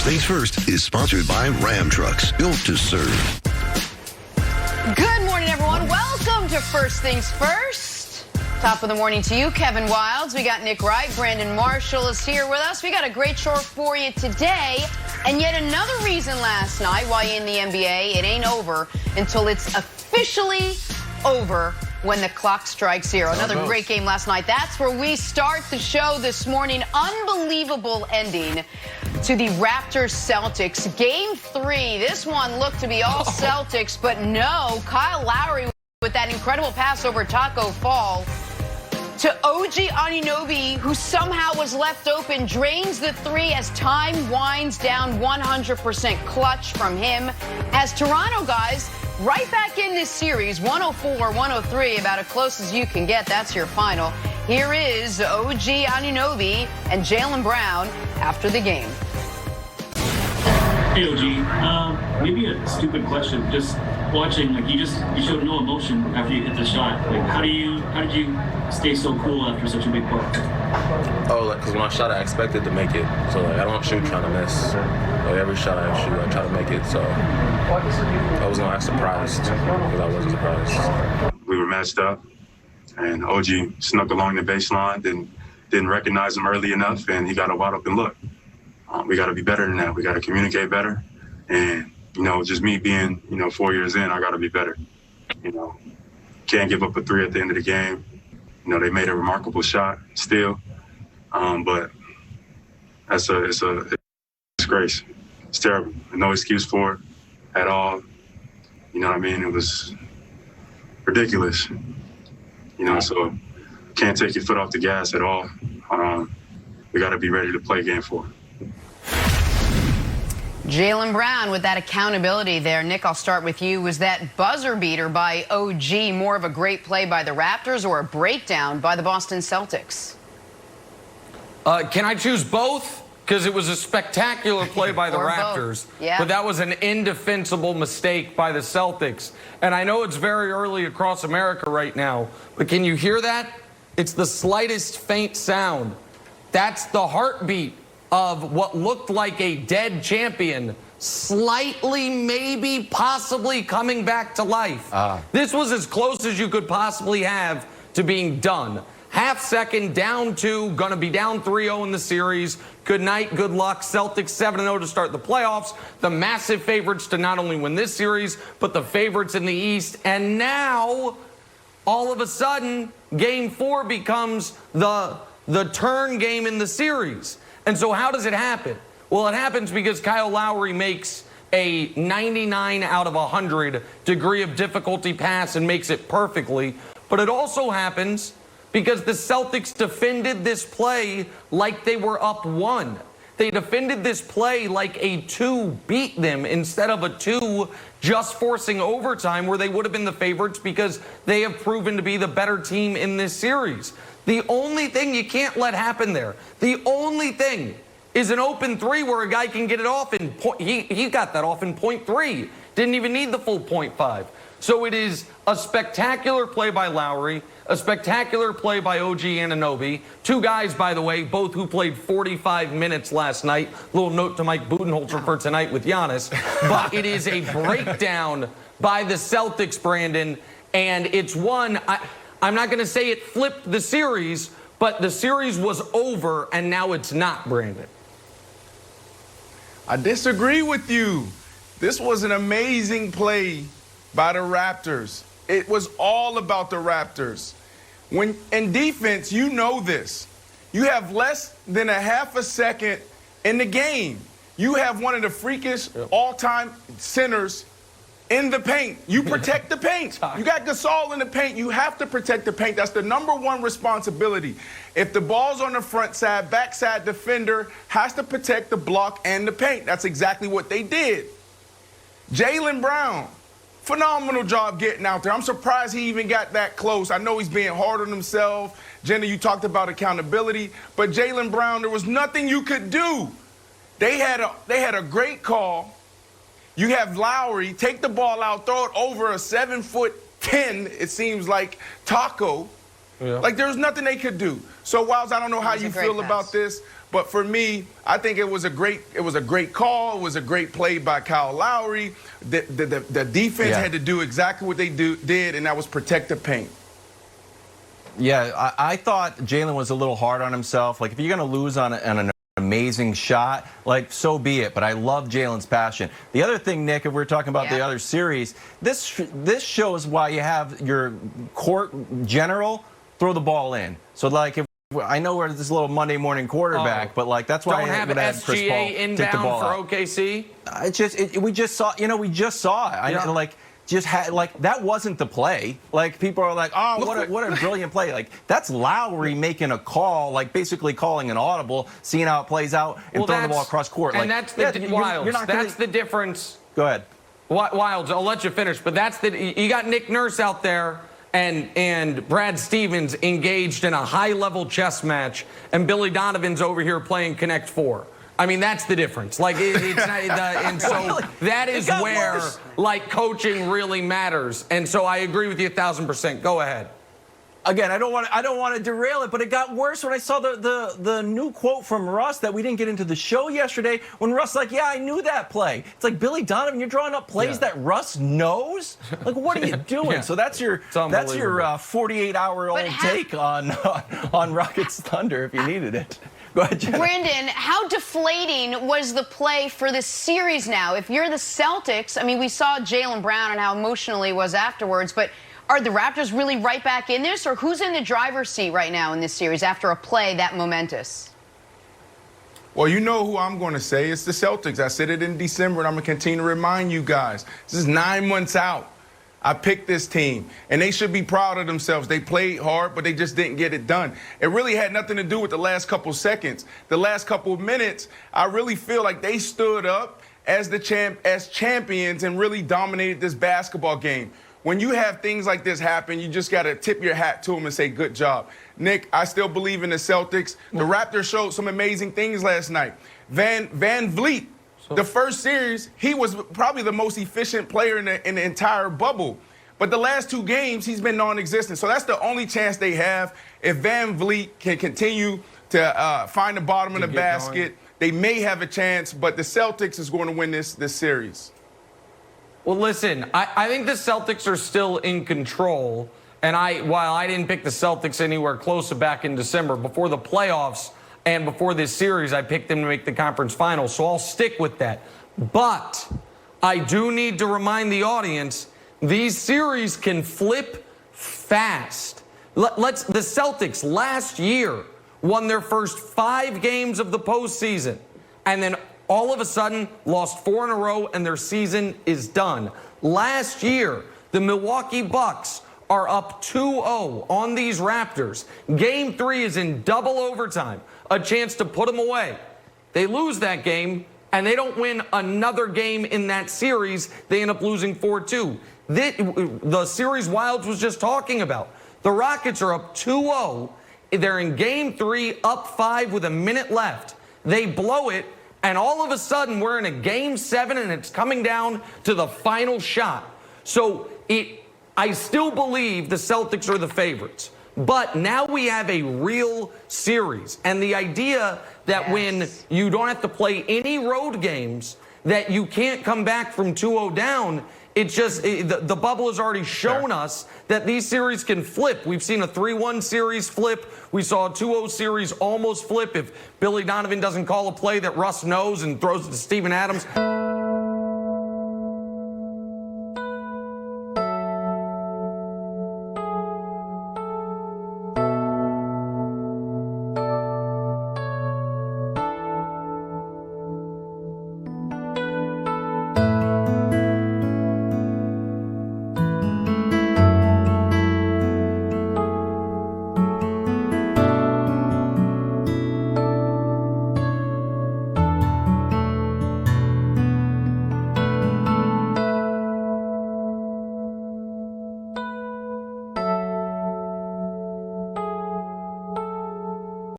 First Things First is sponsored by Ram Trucks, built to serve. Good morning, everyone. Welcome to First Things First. Top of the morning to you, Kevin Wildes. We got Nick Wright. Brandon Marshall is here with us. We got a great show for you today. And yet another reason last night why in the NBA it ain't over until it's officially over when the clock strikes zero. Another great game last night. That's where we start the show this morning. Unbelievable ending to the Raptors Celtics. Game 3. This one looked to be all Celtics, but no. Kyle Lowry with that incredible pass over Taco Fall to OG Anunoby, who somehow was left open, drains the three as time winds down. 100% clutch from him. As Toronto guys right back in this series, 104-103, about as close as you can get. That's your final. Here is OG Anunoby and Jaylen Brown after the game. Hey OG, maybe a stupid question. Just watching, like you showed no emotion after you hit the shot. Like how did you stay so cool after such a big play? Oh, because when I shot, I expected to make it. So like I don't shoot trying to miss. Like every shot I shoot, I try to make it. So I was not surprised because I wasn't surprised. We were matched up, and OG snuck along the baseline, didn't recognize him early enough, and he got a wide open look. We got to be better than that. We got to communicate better. And, just me being, 4 years in, I got to be better. Can't give up a three at the end of the game. They made a remarkable shot still. But it's a disgrace. It's terrible. No excuse for it at all. You know what I mean? It was ridiculous. So can't take your foot off the gas at all. We got to be ready to play game 4. Jaylen Brown with that accountability there. Nick, I'll start with you. Was that buzzer beater by OG more of a great play by the Raptors or a breakdown by the Boston Celtics? Can I choose both? Because it was a spectacular play by the Raptors, yeah. But that was an indefensible mistake by the Celtics. And I know it's very early across America right now, but can you hear that? It's the slightest faint sound. That's the heartbeat of what looked like a dead champion, slightly, maybe, possibly coming back to life. This was as close as you could possibly have to being done. Half second, down 2, gonna be down 3-0 in the series. Good night, good luck. Celtics 7-0 to start the playoffs. The massive favorites to not only win this series, but the favorites in the East. And now, all of a sudden, Game 4 becomes the turn game in the series. And so how does it happen? Well, it happens because Kyle Lowry makes a 99 out of 100 degree of difficulty pass and makes it perfectly. But it also happens because the Celtics defended this play like they were up 1. They defended this play like a 2 beat them instead of a 2 just forcing overtime where they would have been the favorites because they have proven to be the better team in this series. The only thing you can't let happen there, the only thing is an open 3 where a guy can get it off in he got that off in 0.3. Didn't even need the full 0.5. So it is a spectacular play by Lowry, a spectacular play by OG Anunoby. 2 guys, by the way, both who played 45 minutes last night. Little note to Mike Budenholzer for tonight with Giannis. But it is a breakdown by the Celtics, Brandon, and it's one... I'm not going to say it flipped the series, but the series was over, and now it's not, Brandon. I disagree with you. This was an amazing play by the Raptors. It was all about the Raptors. When in defense, you know this. You have less than a half a second in the game. You have one of the freakish all-time centers in the paint. You protect the paint. You got Gasol in the paint. You have to protect the paint. That's the #1 responsibility. If the ball's on the front side, backside defender has to protect the block and the paint. That's exactly what they did. Jaylen Brown, phenomenal job getting out there. I'm surprised he even got that close. I know he's being hard on himself. Jenna, you talked about accountability, but Jaylen Brown, there was nothing you could do. They had a great call. You have Lowry take the ball out, throw it over a 7'10", it seems like, Taco. Yeah. Like, there's nothing they could do. So, Wildes, I don't know how you feel about this, But for me, I think it was a great call. It was a great play by Kyle Lowry. The defense had to do exactly what they did, and that was protect the paint. Yeah, I thought Jalen was a little hard on himself. Like, if you're going to lose on an amazing shot, like, so be it. But I love Jalen's passion. The other thing, Nick, if we're talking about the other series, this shows why you have your court general throw the ball in. So, like, if I know we're this little Monday morning quarterback, but like that's why don't have SGA inbound for OKC. We just saw it. That wasn't the play. Like, people are like, oh, what a brilliant play. Like, that's Lowry making a call, like basically calling an audible, seeing how it plays out, and throwing the ball across court. And that's the Wilds. That's the difference. Go ahead. Wilds, I'll let you finish, but you got Nick Nurse out there and Brad Stevens engaged in a high-level chess match, and Billy Donovan's over here playing Connect Four. I mean, that's the difference. Like, it's not, and so that is where, like, coaching really matters. And so I agree with you 1,000%. Go ahead. Again, I don't want to derail it, but it got worse when I saw the new quote from Russ that we didn't get into the show yesterday. When Russ like, yeah, I knew that play. It's like, Billy Donovan, you're drawing up plays that Russ knows. Like, what are you doing? So that's your 48-hour-old take on Rockets Thunder if you needed it. Go ahead, Jenna. Brandon, how deflating was the play for this series now? If you're the Celtics, I mean, we saw Jaylen Brown and how emotional he was afterwards, but are the Raptors really right back in this, or who's in the driver's seat right now in this series after a play that momentous? Well, you know who I'm going to say. It's the Celtics. I said it in December, and I'm going to continue to remind you guys. This is 9 months out. I picked this team, and they should be proud of themselves. They played hard, but they just didn't get it done. It really had nothing to do with the last couple seconds. The last couple of minutes, I really feel like they stood up as champions and really dominated this basketball game. When you have things like this happen, you just got to tip your hat to them and say, good job. Nick, I still believe in the Celtics. The Raptors showed some amazing things last night. Van Vliet, the first series, he was probably the most efficient player in the entire bubble. But the last 2 games, he's been non-existent. So that's the only chance they have. If Van Vliet can continue to find the bottom of the basket, they may have a chance. But the Celtics is going to win this series. Well, listen, I think the Celtics are still in control. And while I didn't pick the Celtics anywhere close to back in December, before the playoffs and before this series, I picked them to make the conference finals. So I'll stick with that. But I do need to remind the audience, these series can flip fast. The Celtics last year won their first 5 games of the postseason, and then all of a sudden lost 4 in a row, and their season is done. Last year, the Milwaukee Bucks are up 2-0 on these Raptors. Game 3 is in double overtime, a chance to put them away. They lose that game, and they don't win another game in that series. They end up losing 4-2. The series Wilds was just talking about. The Rockets are up 2-0. They're in Game 3, up 5 with a minute left. They blow it, and all of a sudden we're in a Game 7, and it's coming down to the final shot. So I still believe the Celtics are the favorites. But now we have a real series. And the idea that when you don't have to play any road games, that you can't come back from 2-0 down, it's just the bubble has already shown us that these series can flip. We've seen a 3-1 series flip. We saw a 2-0 series almost flip if Billy Donovan doesn't call a play that Russ knows and throws it to Steven Adams.